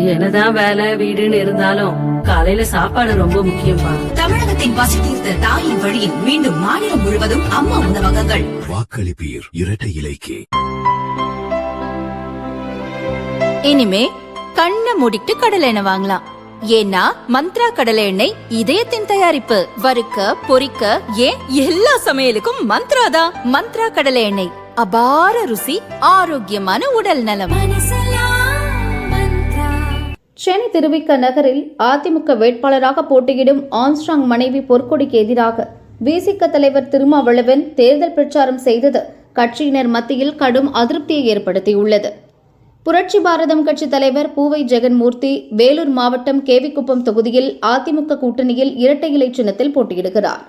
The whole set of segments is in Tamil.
என்னதான் வேலை வீடுன்னு இருந்தாலும் காலையில சாப்பாடு ரொம்ப முக்கியம்பா. தமிழகத்தின் பசி தீர்த்த தாயின் வழியில் மீண்டும் மாநிலம் முழுவதும் அம்மா உணவகங்கள். வாக்களிப்பீர் இரட்டை இலைக்கு. இனிமே கண்ணை மூடிட்டு கடலை எண்ணெய் வாங்கலாம். ஏன்னா மந்த்ரா கடலை எண்ணெய் இதயத்தின் தயாரிப்பு. வறுக்க பொரிக்க ஏன் எல்லா சமையலுக்கும் மந்த்ரா தான். மந்த்ரா கடலை எண்ணெய் அபார ருசி, ஆரோக்கியமான உடல் நலம். சென்னை திருவிக நகரில் அதிமுக வேட்பாளராக போட்டியிடும் ஆம்ஸ்ட்ராங் மனைவி பொற்கொடிக்கு எதிராக விசிக தலைவர் திருமாவளவன் தேர்தல் பிரச்சாரம் செய்தது கட்சியினர் மத்தியில் கடும் அதிருப்தியை ஏற்படுத்தியுள்ளது. புரட்சி பாரதம் கட்சி தலைவர் பூவை ஜெகன்மூர்த்தி வேலூர் மாவட்டம் கேவிக்குப்பம் தொகுதியில் அதிமுக கூட்டணியில் இரட்டை இலை சின்னத்தில் போட்டியிடுகிறார்.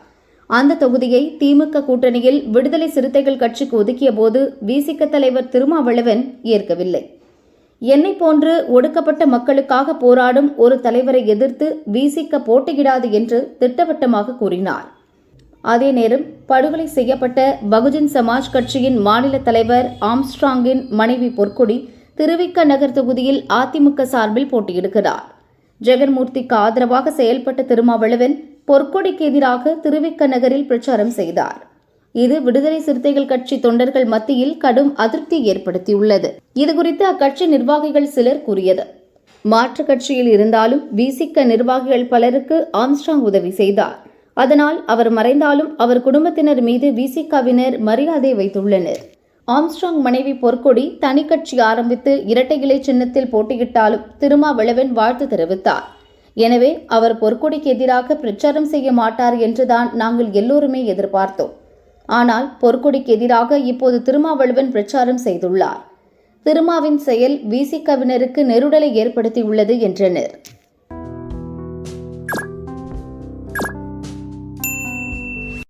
அந்த தொகுதியை திமுக கூட்டணியில் விடுதலை சிறுத்தைகள் கட்சிக்கு ஒதுக்கிய போது விசிக தலைவர் திருமாவளவன் ஏற்கவில்லை. என்னை போன்று ஒடுக்கப்பட்ட மக்களுக்காக போராடும் ஒரு தலைவரை எதிர்த்து விசிக போட்டியிடாது என்று திட்டவட்டமாக கூறினார். அதே நேரம் படுகொலை செய்யப்பட்ட பகுஜன் சமாஜ் கட்சியின் மாநில தலைவர் ஆம்ஸ்ட்ராங்கின் மனைவி பொற்கொடி திருவிக நகர் தொகுதியில் அதிமுக சார்பில் போட்டியிடுகிறார். ஜெகன்மூர்த்திக்கு ஆதரவாக செயல்பட்ட திருமாவளவன் பொற்கொடிக்கு எதிராக திருவிக நகரில் பிரச்சாரம் செய்தார். இது விடுதலை சிறுத்தைகள் கட்சி தொண்டர்கள் மத்தியில் கடும் அதிருப்தி ஏற்படுத்தியுள்ளது. இதுகுறித்து அக்கட்சி நிர்வாகிகள் சிலர் கூறியது, மாற்றுக் கட்சியில் இருந்தாலும் விசிக நிர்வாகிகள் பலருக்கு ஆம்ஸ்ட்ராங் உதவி செய்தார். அதனால் அவர் மறைந்தாலும் அவர் குடும்பத்தினர் மீது விசிகவினர் மரியாதை வைத்துள்ளனர். ஆம்ஸ்ட்ராங் மனைவி பொற்கொடி தனி கட்சி ஆரம்பித்து இரட்டை இலை சின்னத்தில் போட்டியிட்டாலும் திருமாவளவன் வாழ்த்து தெரிவித்தார். எனவே அவர் பொற்கொடிக்கு எதிராக பிரச்சாரம் செய்ய மாட்டார் என்றுதான் நாங்கள் எல்லோருமே எதிர்பார்த்தோம். ஆனால் பொற்கொடிக்கு எதிராக இப்போது திருமாவளவன் பிரச்சாரம் செய்துள்ளார். திருமாவின் செயல் விசிகவினருக்கு நெருடலை ஏற்படுத்தியுள்ளது என்றனர்.